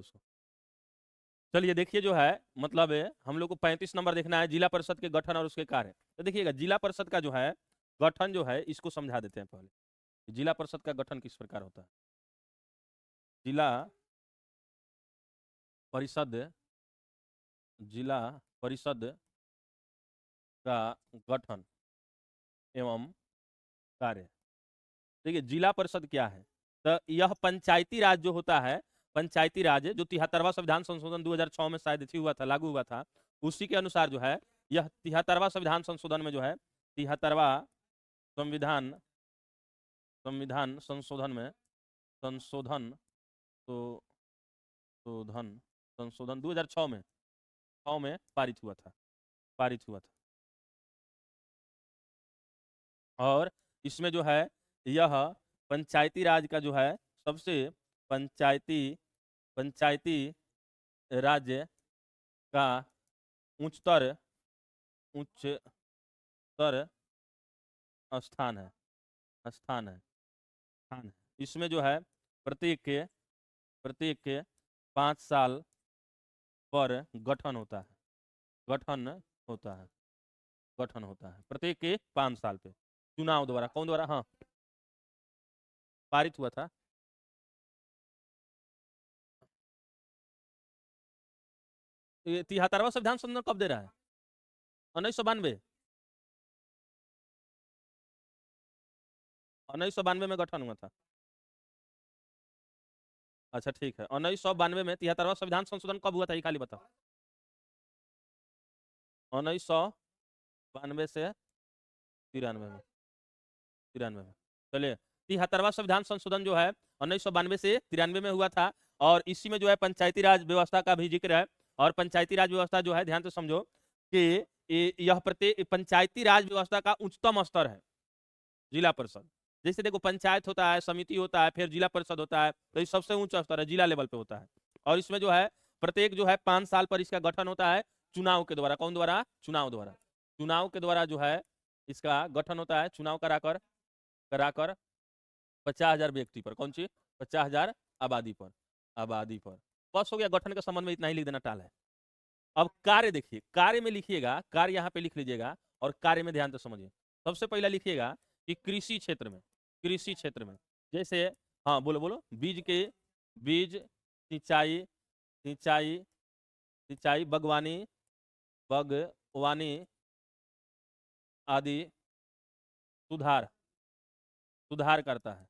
उसको। चलिए देखिए जो है मतलब हम लोग को 35 नंबर देखना है, जिला परिषद के गठन और उसके कार्य। तो देखिएगा जिला परिषद का जो है गठन जो है इसको समझा देते हैं पहले। जिला परिषद का गठन किस प्रकार होता है। जिला परिषद, जिला परिषद का गठन एवं कार्य। देखिए जिला परिषद क्या है, तो यह पंचायती राज जो होता है, पंचायती राज जो 73वां संविधान संशोधन 2006 में शायद हुआ था, लागू हुआ था, उसी के अनुसार जो है यह 73वां संविधान संशोधन में जो है 73वां संविधान संविधान संशोधन में संशोधन तो शोधन संशोधन 2006 में 6 में पारित हुआ था, पारित हुआ था। और इसमें जो है यह पंचायती राज का जो है सबसे पंचायती पंचायती राज्य का उच्चतर उच्चतर स्थान है, स्थान है, स्थान है। इसमें जो है प्रत्येक 5 साल पर गठन होता है, गठन होता है, गठन होता है प्रत्येक के 5 साल पे चुनाव द्वारा। कौन द्वारा, हाँ पारित हुआ था। ये 73वां संविधान संशोधन कब दे रहा है, 1992, 1992 में गठन हुआ था। अच्छा ठीक है, 1992 में 73वां संविधान संशोधन कब हुआ था ये खाली बताओ। 1992 से 93 में, 93 में। चलिए 73वां संविधान संशोधन जो है 1992 से 93 में हुआ था। और इसी में जो है पंचायती राज व्यवस्था का भी जिक्र है। और पंचायती राज व्यवस्था जो है ध्यान से समझो कि यह प्रत्येक पंचायती राज व्यवस्था का उच्चतम स्तर है जिला परिषद। जैसे देखो पंचायत होता है, समिति होता है, फिर जिला परिषद होता है, तो ये सबसे ऊंचा स्तर है, जिला लेवल पे होता है। और इसमें जो है प्रत्येक जो है 5 साल पर इसका गठन होता है चुनाव के द्वारा। कौन द्वारा, चुनाव द्वारा, चुनाव के द्वारा जो है इसका गठन होता है। चुनाव कराकर कराकर 50,000 व्यक्ति पर, कौन सी 50,000 आबादी पर, आबादी पर। बस हो गया, गठन के संबंध में इतना ही लिख देना टाल है। अब कार्य देखिए, कार्य में लिखिएगा, कार्य यहाँ पे लिख लीजिएगा और कार्य में ध्यान से समझिए। सबसे पहला लिखिएगा कि कृषि क्षेत्र में, कृषि क्षेत्र में जैसे, हाँ बोलो बोलो, बीज सिंचाई, सिंचाई सिंचाई बागवानी, बागवानी आदि सुधार, सुधार करता है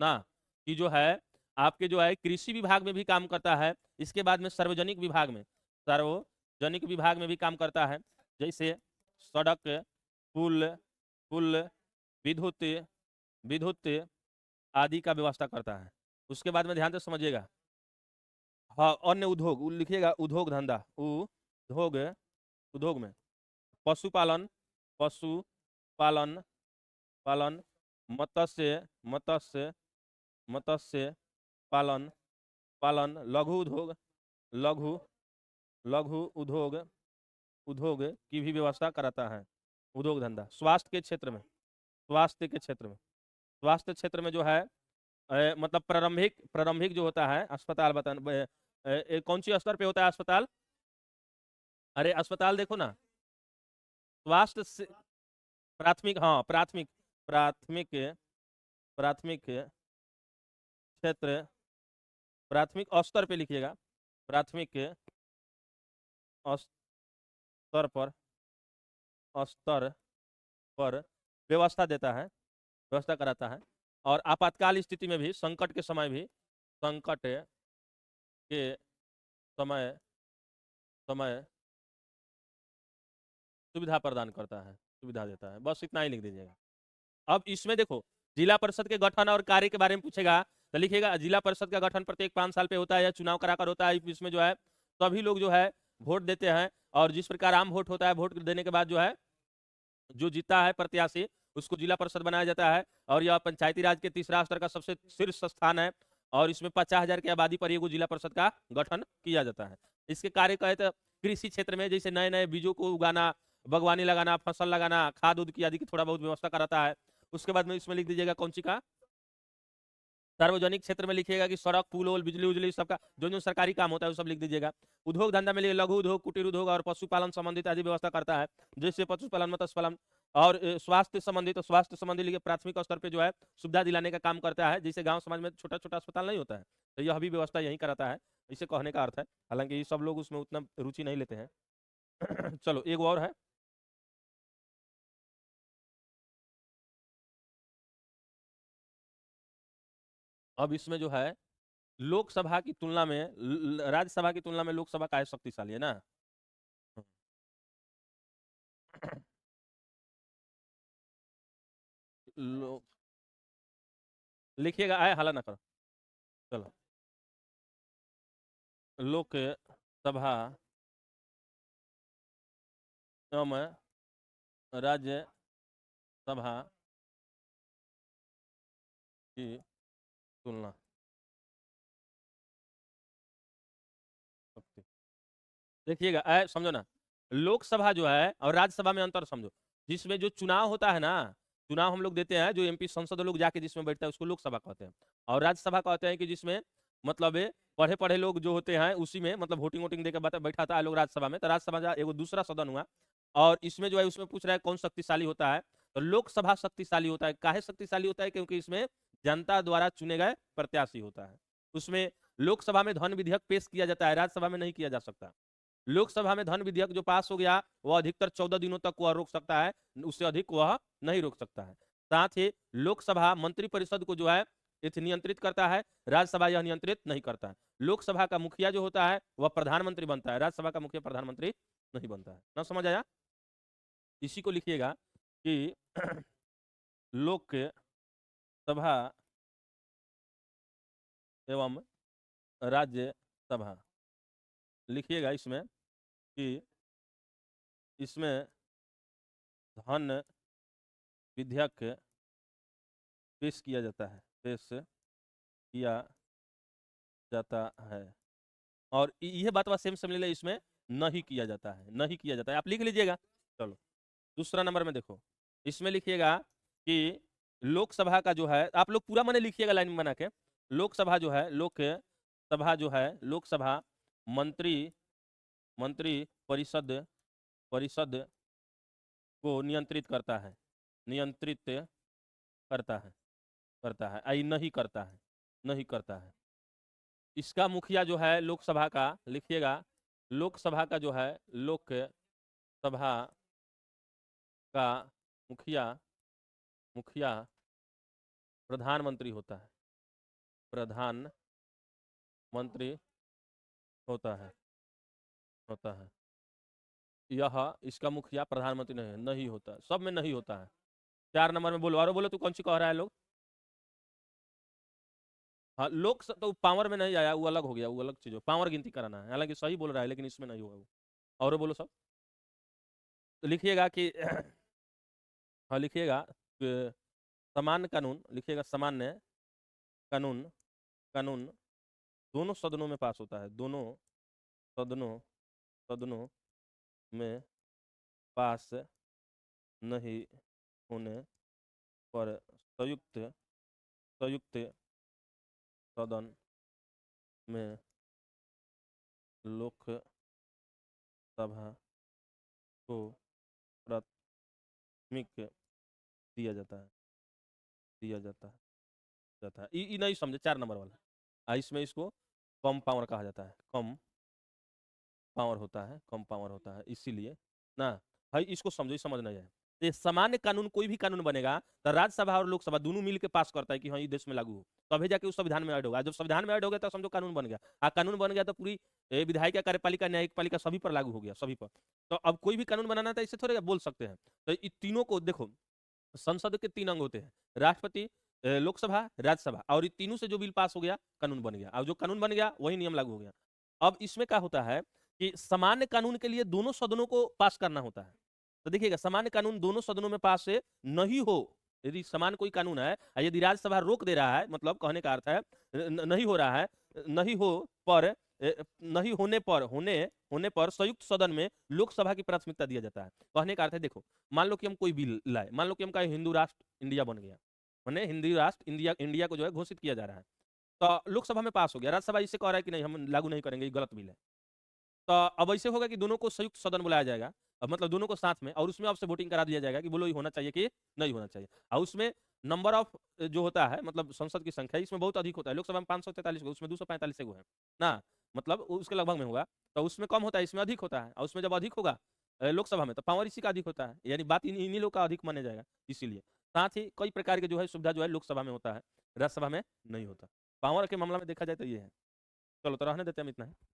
ना। कि जो है आपके जो है कृषि विभाग में भी काम करता है। इसके बाद में सार्वजनिक विभाग में, सार्वजनिक विभाग में भी काम करता है। जैसे सड़क, पुल, पुल, विद्युत, विद्युत आदि का व्यवस्था करता है। उसके बाद में ध्यान से समझिएगा, हाँ अन्य उद्योग लिखिएगा, उद्योग धंधा, उद्योग, उद्योग में पशुपालन, पशुपालन, पालन, मत्स्य, मत्स्य, मत्स्य पालन, पालन, लघु उद्योग, लघु, लघु उद्योग, उद्योग की भी व्यवस्था कराता है। उद्योग धंधा, स्वास्थ्य के क्षेत्र में, स्वास्थ्य के क्षेत्र में, स्वास्थ्य क्षेत्र में जो है मतलब प्रारंभिक, प्रारंभिक जो होता है अस्पताल बता, कौन सी स्तर पे होता है अस्पताल, अरे अस्पताल देखो ना, स्वास्थ्य से प्राथमिक, हाँ प्राथमिक, प्राथमिक, प्राथमिक क्षेत्र, प्राथमिक स्तर पे लिखिएगा, प्राथमिक स्तर पर, स्तर पर व्यवस्था देता है, व्यवस्था कराता है। और आपातकाल स्थिति में भी, संकट के समय भी, संकट के समय, समय सुविधा प्रदान करता है, सुविधा देता है। बस इतना ही लिख दीजिएगा। अब इसमें देखो जिला परिषद के गठन और कार्य के बारे में पूछेगा तो लिखिएगा जिला परिषद का गठन प्रत्येक 5 साल पे होता है या चुनाव कराकर होता है। इसमें जो है सभी लोग जो है वोट देते हैं। और जिस प्रकार आम वोट होता है, वोट देने के बाद जो है जो जीता है प्रत्याशी उसको जिला परिषद बनाया जाता है। और यह पंचायती राज के तीसरा स्तर का सबसे शीर्ष स्थान है। और इसमें 50,000 की आबादी पर ये जिला परिषद का गठन किया जाता है। इसके कार्य कहे तो कृषि क्षेत्र में जैसे नए नए बीजों को उगाना, बागवानी लगाना, फसल लगाना, खाद उद की आदि की थोड़ा बहुत व्यवस्था कराता है। उसके बाद में इसमें लिख दीजिएगा कौन सी का, सार्वजनिक क्षेत्र में लिखिएगा कि सड़क, पुल वुल, बिजली उजली सबका जो जो सरकारी काम होता है वो सब लिख दीजिएगा। उद्योग धंधा में लिए लघु उद्योग, कुटीर उद्योग और पशुपालन संबंधित आदि व्यवस्था करता है, जैसे पशुपालन, मत्स्य पालन और स्वास्थ्य संबंधित, तो स्वास्थ्य संबंधी लिए प्राथमिक स्तर पे जो है सुविधा दिलाने का काम करता है। जैसे गांव समाज में छोटा छोटा अस्पताल नहीं होता है, तो यह भी व्यवस्था यही कराता है, इसे कहने का अर्थ है। हालांकि ये सब लोग उसमें उतना रुचि नहीं लेते हैं। चलो एक और है, अब इसमें जो है लोकसभा की तुलना में राज्यसभा की तुलना में लोकसभा का शक्तिशाली है ना। लो, लिखिएगा, आए हाला ना करो। चलो, लोकसभा एवं राज्यसभा की तुलना, देखिएगा, समझो ना, लोकसभा जो है और राज्यसभा में अंतर समझो। जिसमें जो चुनाव होता है ना, चुनाव हम लोग देते हैं, जो एमपी संसद लोग जाके जिसमें बैठता है उसको लोकसभा कहते हैं। और राज्यसभा कहते हैं कि जिसमें मतलब पढ़े पढ़े लोग जो होते हैं उसी में मतलब वोटिंग वोटिंग देकर बैठाता है लोग राज्यसभा में। तो राज्यसभा एक दूसरा सदन हुआ। और इसमें जो है उसमें पूछ रहा है कौन शक्तिशाली होता है, तो लोकसभा शक्तिशाली होता है। काहे शक्तिशाली होता है? क्योंकि इसमें जनता द्वारा चुने गए प्रत्याशी होता है। उसमें लोकसभा में धन विधेयक पेश किया जाता है, राज्यसभा में नहीं किया जा सकता। लोकसभा में धन विधेयक जो पास हो गया वह अधिकतर 14 दिनों तक वह रोक सकता है, उससे अधिक वह नहीं रोक सकता है। साथ ही लोकसभा मंत्री परिषद को जो है नियंत्रित करता है, राज्यसभा यह नियंत्रित नहीं करता है। लोकसभा का मुखिया जो होता है वह प्रधानमंत्री बनता है, राज्यसभा का मुखिया प्रधानमंत्री नहीं बनता है। ना समझ आया? इसी को लिखिएगा कि लोकसभा एवं राज्यसभा, लिखिएगा इसमें कि इसमें धन विधेयक पेश किया जाता है, पेश किया जाता है। और यह बात सेम समझ ले, इसमें नहीं किया जाता है, नहीं किया जाता है, आप लिख लीजिएगा। चलो दूसरा नंबर में देखो, इसमें लिखिएगा कि लोकसभा का जो है, आप लोग पूरा मैंने लिखिएगा लाइन में बना के। लोकसभा जो है, लोकसभा जो है, लोकसभा मंत्री मंत्री परिषद परिषद को नियंत्रित करता है, नियंत्रित करता है, आई नहीं करता है, नहीं करता है। इसका मुखिया जो है लोकसभा का, लिखिएगा, लोकसभा का जो है, लोकसभा का मुखिया मुखिया प्रधानमंत्री होता है, प्रधानमंत्री होता है। यह इसका मुखिया प्रधानमंत्री नहीं होता, सब में नहीं होता है। 4 नंबर में बोलो, और बोलो तू कौन सी कह रहा है लोग? हाँ, लोक तो पावर में नहीं आया, वो अलग हो गया, वो अलग चीज हो, पावर गिनती कराना है। हालांकि सही बोल रहा है लेकिन इसमें नहीं होगा वो। और बोलो सब, तो लिखिएगा कि हाँ लिखिएगा सामान्य कानून, लिखिएगा सामान्य कानून, कानून दोनों सदनों में पास होता है, दोनों सदनों सदनों में पास नहीं होने पर संयुक्त संयुक्त सदन में लोकसभा को प्राथमिक दिया जाता है, दिया जाता है। ई नहीं समझे 4 नंबर वाला। इसमें इसको कम पावर कहा जाता है, कम पावर होता है, कम पावर होता है, इसीलिए ना भाई इसको समझो, समझ नहीं आए। ये सामान्य कानून, कोई भी कानून बनेगा तो राज्यसभा और लोकसभा दोनों मिलकर पास करता है कि हाँ ये देश में लागू हो, तभी जाके उस संविधान में ऐड होगा। जब संविधान में ऐड हो गया तो समझो कानून बन गया। कानून बन गया तो पूरी विधायिका, कार्यपालिका, न्यायिक पालिका सभी पर लागू हो गया, सभी पर। तो अब कोई भी कानून बनाना था इससे थोड़े बोल सकते हैं। तो इन तीनों को देखो, संसद के 3 अंग होते हैं, राष्ट्रपति, लोकसभा, राज्यसभा, और इन तीनों से जो बिल पास हो गया कानून बन गया। और जो कानून बन गया वही नियम लागू हो गया। अब इसमें क्या होता है कि सामान्य कानून के लिए दोनों सदनों को पास करना होता है। तो देखिएगा, सामान्य कानून दोनों सदनों में पास से नहीं हो, यदि समान कोई कानून है, यदि राज्यसभा रोक दे रहा है, मतलब कहने का अर्थ है नहीं हो रहा है, नहीं हो पर नहीं होने पर संयुक्त सदन में लोकसभा की प्राथमिकता दिया जाता है। कहने का अर्थ है, देखो मान लो कि हम कोई बिल लाए, मान लो कि हम कहें हिंदू राष्ट्र इंडिया बन गया, मैंने हिंदी राष्ट्र इंडिया को जो है घोषित किया जा रहा है। तो लोकसभा में पास हो गया, राज्यसभा इसे कह रहा है कि नहीं हम लागू नहीं करेंगे, ये गलत बिल है। तो अब ऐसे होगा कि दोनों को संयुक्त सदन बुलाया जाएगा, अब मतलब दोनों को साथ में, और उसमें आपसे वोटिंग करा दिया जाएगा कि बोलो ये होना चाहिए कि नहीं होना चाहिए। और उसमें नंबर ऑफ जो होता है, मतलब संसद की संख्या इसमें बहुत अधिक होता है। लोकसभा में 543 को, उसमें 245 को है ना, मतलब उसके लगभग में होगा। तो उसमें कम होता है, इसमें अधिक होता है। और उसमें जब अधिक होगा लोकसभा में, तो पावर इसी का अधिक होता है, यानी बात इन्हीं लोग का अधिक माना जाएगा। इसीलिए साथ ही कई प्रकार के जो है सुविधा जो है लोकसभा में होता है, राज्यसभा में नहीं होता। पावर के मामला में देखा जाए तो ये है। चलो तो रहने देते हम इतना है।